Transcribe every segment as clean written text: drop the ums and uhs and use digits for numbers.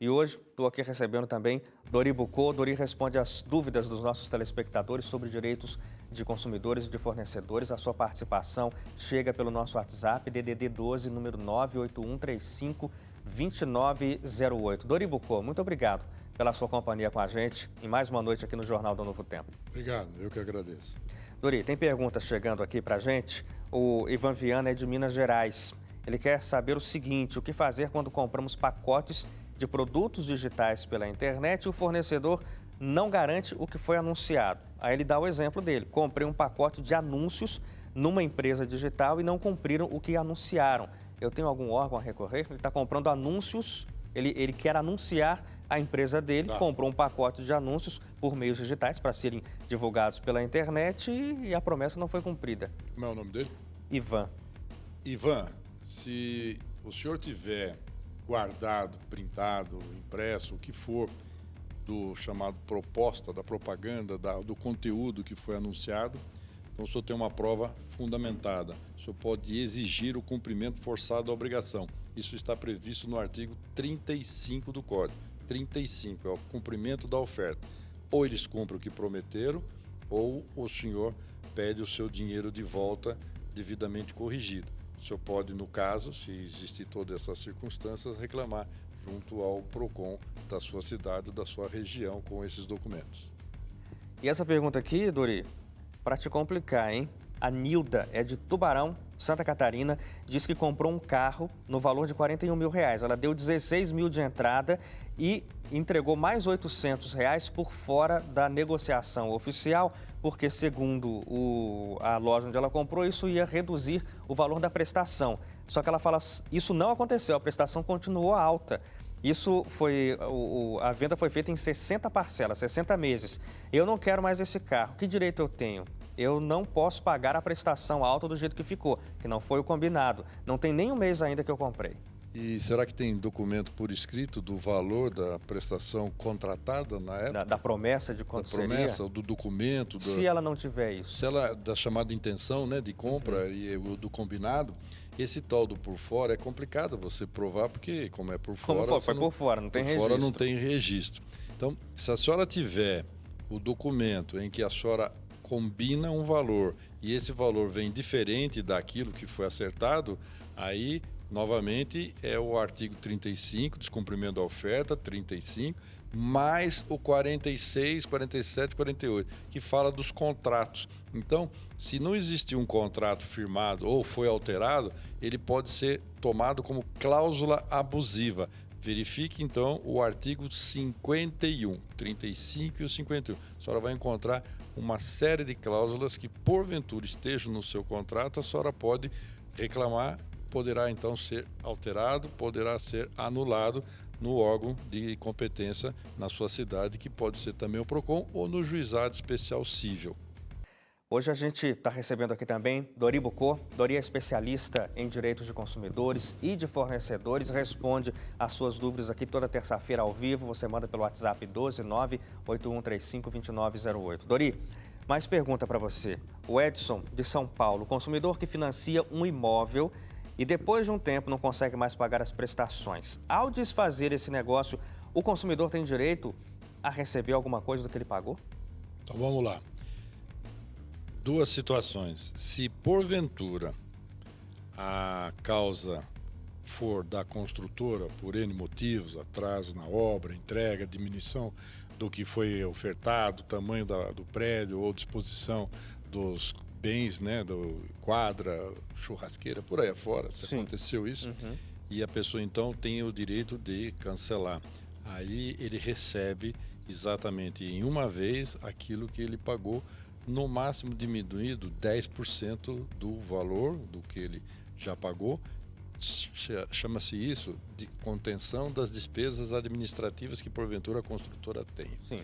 E hoje estou aqui recebendo também Dori Bucco. Dori responde às dúvidas dos nossos telespectadores sobre direitos de consumidores e de fornecedores. A sua participação chega pelo nosso WhatsApp, DDD 12, número 981352908. Dori Bucco, muito obrigado pela sua companhia com a gente em mais uma noite aqui no Jornal do Novo Tempo. Obrigado, eu que agradeço. Dori, tem perguntas chegando aqui para a gente. O Ivan Viana é de Minas Gerais. Ele quer saber o seguinte: o que fazer quando compramos pacotes de produtos digitais pela internet e o fornecedor não garante o que foi anunciado? Aí ele dá o exemplo dele: comprei um pacote de anúncios numa empresa digital e não cumpriram o que anunciaram. Eu tenho algum órgão a recorrer? Ele está comprando anúncios, ele quer anunciar a empresa dele, comprou um pacote de anúncios por meios digitais para serem divulgados pela internet e a promessa não foi cumprida. Como é o nome dele? Ivan. Ivan, se o senhor tiver guardado, printado, impresso, o que for, do chamado proposta, da propaganda, do conteúdo que foi anunciado, então o senhor tem uma prova fundamentada. O senhor pode exigir o cumprimento forçado da obrigação. Isso está previsto no artigo 35 do Código. 35 é o cumprimento da oferta. Ou eles cumprem o que prometeram, ou o senhor pede o seu dinheiro de volta devidamente corrigido. O senhor pode, no caso, se existir todas essas circunstâncias, reclamar junto ao PROCON da sua cidade, da sua região, com esses documentos. E essa pergunta aqui, Dori, para te complicar, hein? A Nilda é de Tubarão, Santa Catarina, diz que comprou um carro no valor de R$41 mil. Ela deu 16 mil de entrada e entregou mais R$800 por fora da negociação oficial, porque, segundo a loja onde ela comprou, isso ia reduzir o valor da prestação. Só que ela fala, isso não aconteceu, a prestação continuou alta. Isso foi, a venda foi feita em 60 parcelas, 60 meses. Eu não quero mais esse carro, que direito eu tenho? Eu não posso pagar a prestação alta do jeito que ficou, que não foi o combinado. Não tem nem um mês ainda que eu comprei. E será que tem documento por escrito do valor da prestação contratada na época? Da promessa de quanto seria? Da promessa, do documento? Se ela não tiver isso. Se ela, da chamada intenção, né, de compra e o do combinado, esse tal do por fora é complicado você provar, porque como é por fora... Como foi por fora, não tem registro. Por fora não tem registro. Então, se a senhora tiver o documento em que a senhora combina um valor e esse valor vem diferente daquilo que foi acertado, aí, novamente, é o artigo 35, descumprimento da oferta, 35, mais o 46, 47, 48, que fala dos contratos. Então, se não existir um contrato firmado ou foi alterado, ele pode ser tomado como cláusula abusiva. Verifique, então, o artigo 51, 35 e o 51. A senhora vai encontrar uma série de cláusulas que, porventura, estejam no seu contrato, a senhora pode reclamar, poderá, então, ser alterado, poderá ser anulado no órgão de competência na sua cidade, que pode ser também o PROCON ou no Juizado Especial Cível. Hoje a gente está recebendo aqui também Dori Bucco. Dori é especialista em direitos de consumidores e de fornecedores. Responde às suas dúvidas aqui toda terça-feira ao vivo. Você manda pelo WhatsApp 12981352908. Dori, mais pergunta para você. O Edson, de São Paulo, consumidor que financia um imóvel e depois de um tempo não consegue mais pagar as prestações. Ao desfazer esse negócio, o consumidor tem direito a receber alguma coisa do que ele pagou? Então vamos lá. Duas situações. Se porventura a causa for da construtora por N motivos, atraso na obra, entrega, diminuição do que foi ofertado, tamanho do prédio ou disposição dos bens, né, do quadra, churrasqueira, por aí afora, se aconteceu isso, e a pessoa então tem o direito de cancelar. Aí ele recebe exatamente em uma vez aquilo que ele pagou, no máximo diminuído 10% do valor do que ele já pagou. Chama-se isso de contenção das despesas administrativas que porventura a construtora tem. Sim.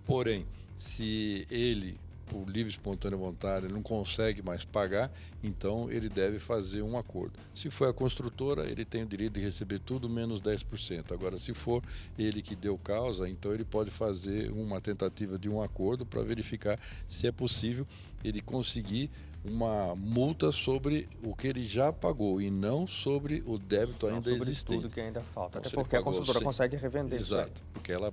Porém, se ele, por livre e espontânea vontade, ele não consegue mais pagar, então ele deve fazer um acordo. Se for a construtora, ele tem o direito de receber tudo menos 10%. Agora, se for ele que deu causa, então ele pode fazer uma tentativa de um acordo para verificar se é possível ele conseguir uma multa sobre o que ele já pagou e não sobre o débito Não ainda sobre existente. tudo que ainda falta. Então, Até se ele porque a pagou construtora 100, consegue revender isso aí. exato, porque ela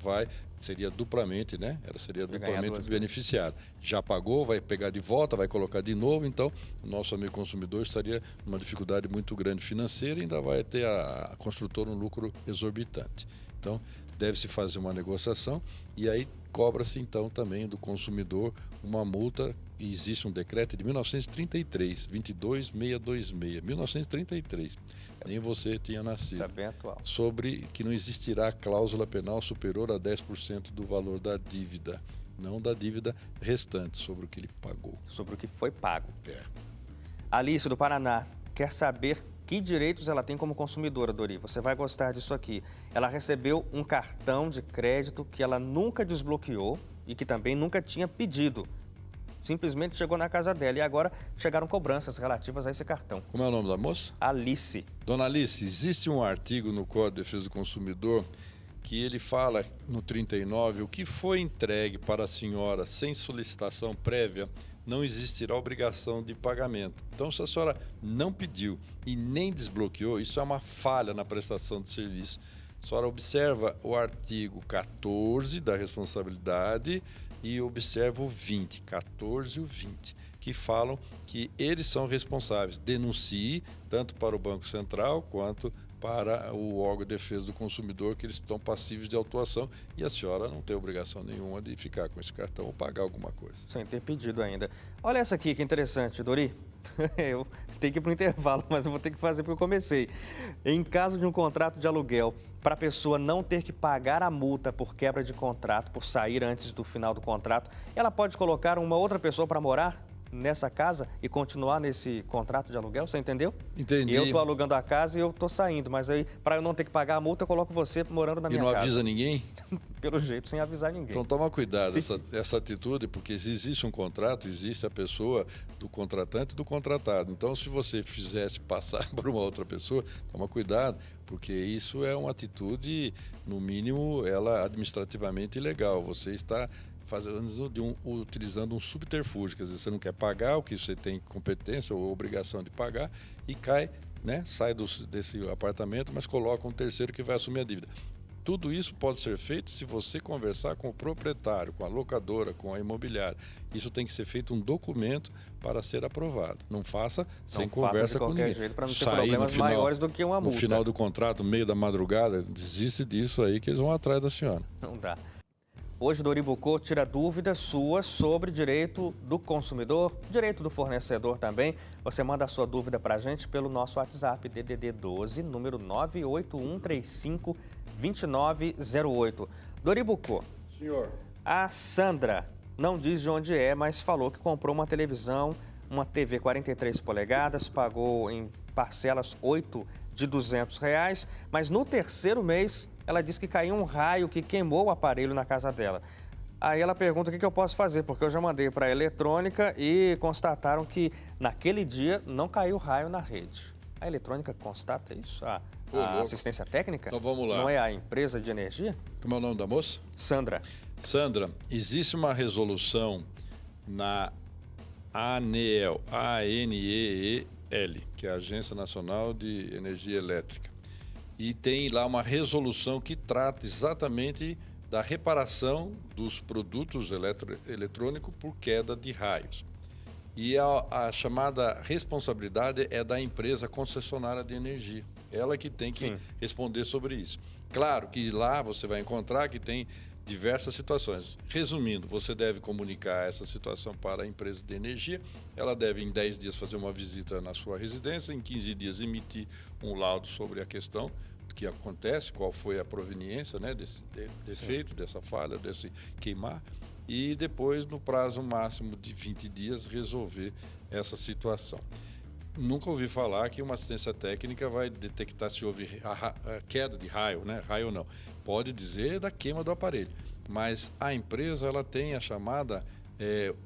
seria duplamente, né? Ela seria Vai ganhar duplamente duas beneficiada. Já pagou, vai pegar de volta, vai colocar de novo, então o nosso amigo consumidor estaria numa dificuldade muito grande financeira e ainda vai ter a construtora um lucro exorbitante. Então, deve-se fazer uma negociação e aí cobra-se então também do consumidor uma multa. E existe um decreto de 1933, 22626, 1933. Nem você tinha nascido. Está bem atual. Sobre que não existirá cláusula penal superior a 10% do valor da dívida, não da dívida restante, sobre o que ele pagou. Sobre o que foi pago. É. Alice, do Paraná, quer saber que direitos ela tem como consumidora, Dori. Você vai gostar disso aqui. Ela recebeu um cartão de crédito que ela nunca desbloqueou e que também nunca tinha pedido. Simplesmente chegou na casa dela e agora chegaram cobranças relativas a esse cartão. Como é o nome da moça? Alice. Dona Alice, existe um artigo no Código de Defesa do Consumidor que ele fala no 39, o que foi entregue para a senhora sem solicitação prévia, não existirá obrigação de pagamento. Então, se a senhora não pediu e nem desbloqueou, isso é uma falha na prestação de serviço. A senhora observa o artigo 14 da responsabilidade e observa o 20, 14 e o 20, que falam que eles são responsáveis. Denuncie tanto para o Banco Central quanto para o órgão de defesa do consumidor, que eles estão passíveis de autuação e a senhora não tem obrigação nenhuma de ficar com esse cartão ou pagar alguma coisa. Sem ter pedido ainda. Olha essa aqui, que interessante, Dori. Eu tenho que ir para o intervalo, mas eu vou ter que fazer porque eu comecei. Em caso de um contrato de aluguel, para a pessoa não ter que pagar a multa por quebra de contrato, por sair antes do final do contrato, ela pode colocar uma outra pessoa para morar nessa casa e continuar nesse contrato de aluguel? Você entendeu? Entendi. Eu estou alugando a casa e eu estou saindo, mas aí, para eu não ter que pagar a multa, eu coloco você morando na minha casa. E não avisa ninguém? Pelo jeito, sem avisar ninguém. Então toma cuidado essa atitude, porque se existe um contrato, existe a pessoa do contratante e do contratado. Então, se você fizesse passar por uma outra pessoa, toma cuidado, porque isso é uma atitude, no mínimo, ela administrativamente ilegal. Você está utilizando um subterfúgio, quer dizer, você não quer pagar o que você tem competência ou obrigação de pagar e cai, né, sai desse apartamento, mas coloca um terceiro que vai assumir a dívida. Tudo isso pode ser feito se você conversar com o proprietário, com a locadora, com a imobiliária. Isso tem que ser feito um documento para ser aprovado. Não faça sem conversa com ninguém. Jeito, para não ter problemas maiores do que uma multa. No final do contrato, no meio da madrugada, desiste disso aí que eles vão atrás da senhora. Não dá. Hoje, Dori Bucô tira dúvidas suas sobre direito do consumidor, direito do fornecedor também. Você manda a sua dúvida para a gente pelo nosso WhatsApp, DDD 12, número 981352908. Dori Bucô. Senhor. A Sandra não diz de onde é, mas falou que comprou uma televisão, uma TV 43 polegadas, pagou em parcelas 8 de R$200, mas no terceiro mês ela disse que caiu um raio que queimou o aparelho na casa dela. Aí ela pergunta o que eu posso fazer, porque eu já mandei para a eletrônica e constataram que naquele dia não caiu raio na rede. A eletrônica constata isso? A assistência técnica? Então vamos lá. Não é a empresa de energia? Como é o nome da moça? Sandra. Sandra, existe uma resolução na ANEEL, ANEEL, que é a Agência Nacional de Energia Elétrica. E tem lá uma resolução que trata exatamente da reparação dos produtos eletrônicos por queda de raios. E a chamada responsabilidade é da empresa concessionária de energia. Ela que tem que responder sobre isso. Claro que lá você vai encontrar que tem diversas situações. Resumindo, você deve comunicar essa situação para a empresa de energia. Ela deve, em 10 dias, fazer uma visita na sua residência, em 15 dias, emitir um laudo sobre a questão que acontece, qual foi a proveniência, né, desse defeito, dessa falha, desse queimar, e depois, no prazo máximo de 20 dias, resolver essa situação. Nunca ouvi falar que uma assistência técnica vai detectar se houve a queda de raio, né? Raio não. Pode dizer da queima do aparelho, mas a empresa ela tem a chamada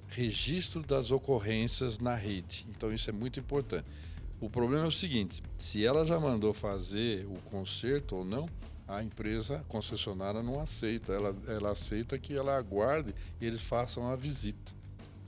registro das ocorrências na rede. Então isso é muito importante. O problema é o seguinte: se ela já mandou fazer o conserto ou não, a empresa concessionária não aceita. Ela aceita que ela aguarde e eles façam a visita.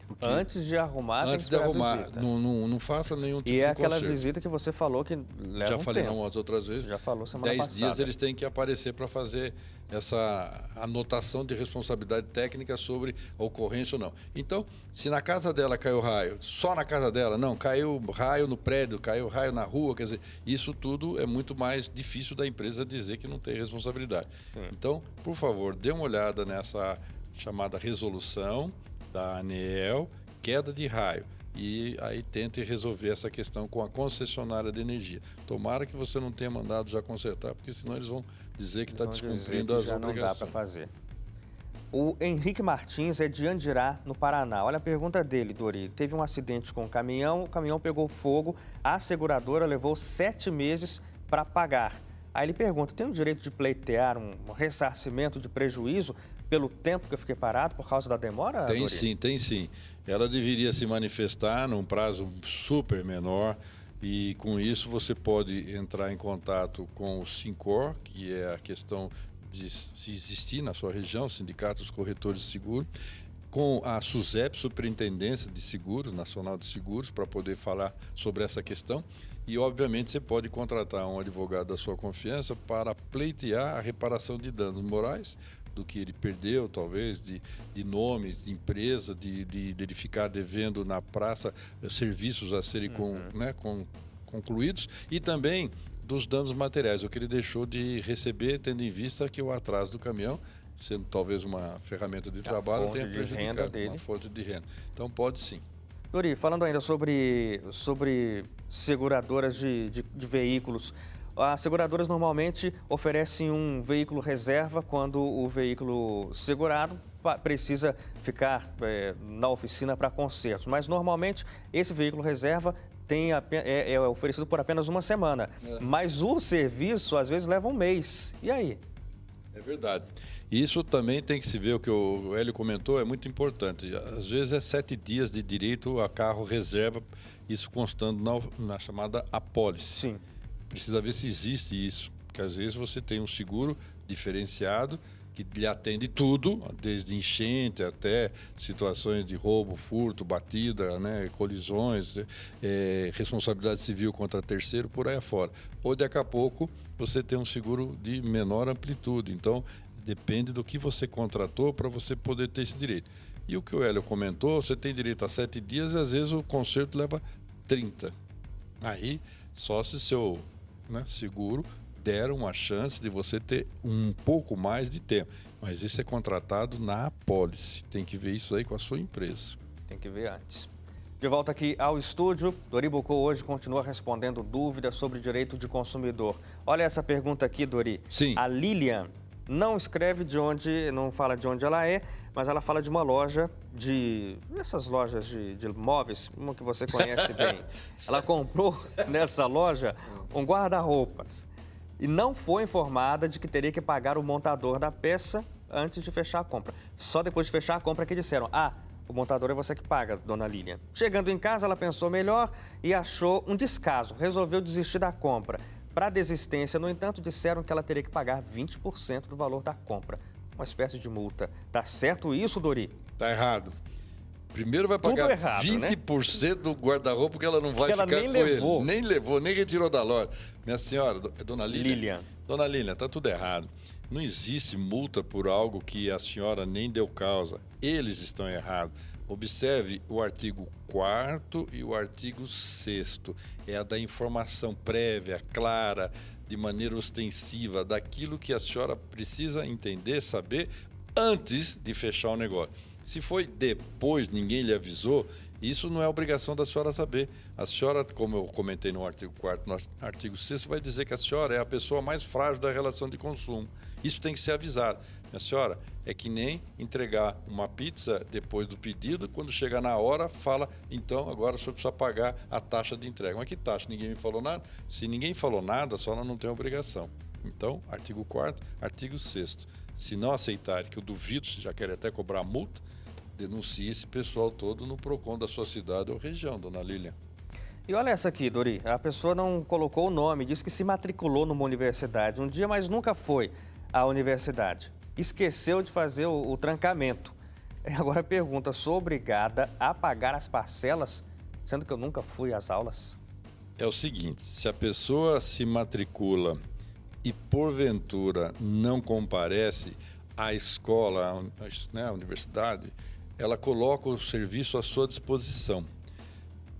Porque Antes de arrumar, tem que antes de esperar a arrumar, visita. não faça nenhum tipo E é de aquela conserto. visita que você falou que leva Já um falei tempo. não as outras vezes. Você já falou semana 10 passada. dias eles têm que aparecer para fazer essa anotação de responsabilidade técnica sobre a ocorrência ou não. Então, se na casa dela caiu raio, só na casa dela, não, caiu raio no prédio, caiu raio na rua, quer dizer, isso tudo é muito mais difícil da empresa dizer que não tem responsabilidade. Então, por favor, dê uma olhada nessa chamada resolução da ANEEL, queda de raio. E aí tente resolver essa questão com a concessionária de energia. Tomara que você não tenha mandado já consertar, porque senão eles vão dizer que está descumprindo as já não dá para obrigações. fazer. O Henrique Martins é de Andirá, no Paraná. Olha a pergunta dele, Dori. Teve um acidente com o caminhão pegou fogo, a seguradora levou 7 meses para pagar. Aí ele pergunta, tem o direito de pleitear um ressarcimento de prejuízo pelo tempo que eu fiquei parado por causa da demora, Tem Dori? sim, tem sim. Ela deveria se manifestar num prazo super menor e com isso você pode entrar em contato com o Sincor, que é a questão de se existir na sua região, Sindicato dos Corretores de Seguro, com a SUSEP, Superintendência de Seguros, Nacional de Seguros, para poder falar sobre essa questão. E, obviamente, você pode contratar um advogado da sua confiança para pleitear a reparação de danos morais, do que ele perdeu, talvez, de nome, de empresa, de ele ficar devendo na praça serviços a serem concluídos, e também dos danos materiais, o que ele deixou de receber, tendo em vista que o atraso do caminhão, sendo talvez uma ferramenta de trabalho, tenha prejudicado uma fonte de renda. Então, pode sim. Dori, falando ainda sobre seguradoras de veículos, as seguradoras normalmente oferecem um veículo reserva quando o veículo segurado precisa ficar na oficina para consertos. Mas normalmente esse veículo reserva é oferecido por apenas uma semana. Mas o serviço às vezes leva um mês. E aí? É verdade. Isso também tem que se ver, o que o Hélio comentou, é muito importante. Às vezes é 7 dias de direito a carro reserva, isso constando na chamada apólice. Sim. Precisa ver se existe isso, porque às vezes você tem um seguro diferenciado que lhe atende tudo, desde enchente até situações de roubo, furto, batida, colisões, responsabilidade civil contra terceiro, por aí afora. Ou daqui a pouco você tem um seguro de menor amplitude, então depende do que você contratou para você poder ter esse direito. E o que o Hélio comentou, você tem direito a 7 dias e às vezes o conserto leva 30. Aí, só se seu seguro der uma chance de você ter um pouco mais de tempo. Mas isso é contratado na apólice. Tem que ver isso aí com a sua empresa. Tem que ver antes. De volta aqui ao estúdio, Dori Bucco hoje continua respondendo dúvidas sobre direito de consumidor. Olha essa pergunta aqui, Dori. Sim. A Lilian não escreve não fala de onde ela é, mas ela fala de uma loja essas lojas de móveis, uma que você conhece bem. Ela comprou nessa loja um guarda-roupas e não foi informada de que teria que pagar o montador da peça antes de fechar a compra. Só depois de fechar a compra que disseram, o montador é você que paga, dona Lilian. Chegando em casa, ela pensou melhor e achou um descaso, resolveu desistir da compra. Para desistência, no entanto, disseram que ela teria que pagar 20% do valor da compra. Uma espécie de multa. Tá certo isso, Dori? Tá errado. Primeiro vai pagar errado, 20% do guarda-roupa, porque ela não vai ficar com ele. Nem levou, nem retirou da loja. Minha senhora, dona Lilian. Dona Lilian, tá tudo errado. Não existe multa por algo que a senhora nem deu causa. Eles estão errados. Observe o artigo 4º e o artigo 6º. É a da informação prévia, clara, de maneira ostensiva, daquilo que a senhora precisa entender, saber, antes de fechar o negócio. Se foi depois, ninguém lhe avisou, isso não é obrigação da senhora saber. A senhora, como eu comentei no artigo 4º, no artigo 6º, vai dizer que a senhora é a pessoa mais frágil da relação de consumo. Isso tem que ser avisado. Minha senhora, é que nem entregar uma pizza depois do pedido, quando chegar na hora, fala, então agora o senhor precisa pagar a taxa de entrega. Mas que taxa? Ninguém me falou nada? Se ninguém falou nada, a senhora não tem obrigação. Então, artigo 4º, artigo 6º. Se não aceitarem, que eu duvido, se já querem até cobrar multa, denuncie esse pessoal todo no PROCON da sua cidade ou região, dona Lilian. E olha essa aqui, Dori. A pessoa não colocou o nome, disse que se matriculou numa universidade um dia, mas nunca foi à universidade. Esqueceu de fazer o trancamento. Agora pergunta, sou obrigada a pagar as parcelas, sendo que eu nunca fui às aulas? É o seguinte, se a pessoa se matricula e porventura não comparece à escola, né, à universidade, ela coloca o serviço à sua disposição.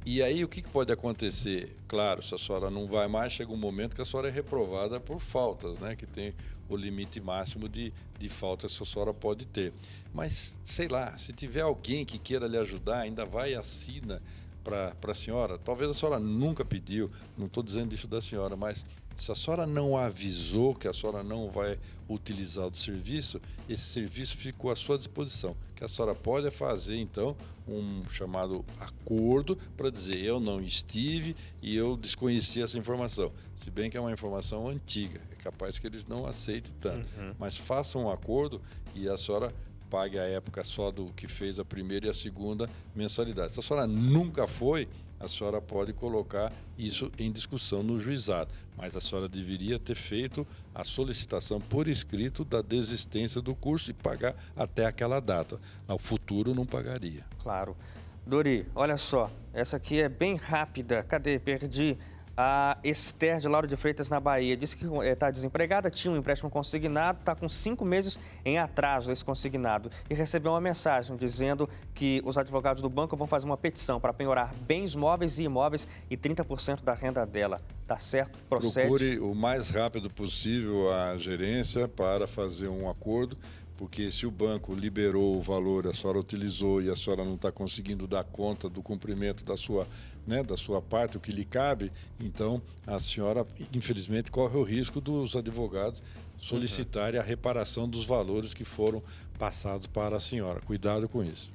E aí o que pode acontecer? Claro, se a senhora não vai mais, chega um momento que a senhora é reprovada por faltas, né? Que tem o limite máximo de faltas que a senhora pode ter. Mas, sei lá, se tiver alguém que queira lhe ajudar, ainda vai e assina para a senhora. Talvez a senhora nunca pediu, não estou dizendo isso da senhora, mas se a senhora não avisou que a senhora não vai utilizar o serviço, esse serviço ficou à sua disposição. O que a senhora pode fazer, então, um chamado acordo para dizer eu não estive e eu desconheci essa informação. Se bem que é uma informação antiga, é capaz que eles não aceitem tanto. Mas façam um acordo e a senhora pague a época só do que fez a primeira e a segunda mensalidade. Se a senhora nunca foi, a senhora pode colocar isso em discussão no juizado, mas a senhora deveria ter feito a solicitação por escrito da desistência do curso e pagar até aquela data. No futuro não pagaria. Claro. Dori, olha só, essa aqui é bem rápida. Cadê? Perdi. A Esther de Lauro de Freitas, na Bahia, disse que está desempregada, tinha um empréstimo consignado, está com 5 meses em atraso esse consignado e recebeu uma mensagem dizendo que os advogados do banco vão fazer uma petição para penhorar bens móveis e imóveis e 30% da renda dela. Tá certo? Procede? Procure o mais rápido possível a gerência para fazer um acordo, porque se o banco liberou o valor, a senhora utilizou e a senhora não está conseguindo dar conta do cumprimento da sua parte, o que lhe cabe, então a senhora, infelizmente, corre o risco dos advogados solicitarem a reparação dos valores que foram passados para a senhora. Cuidado com isso.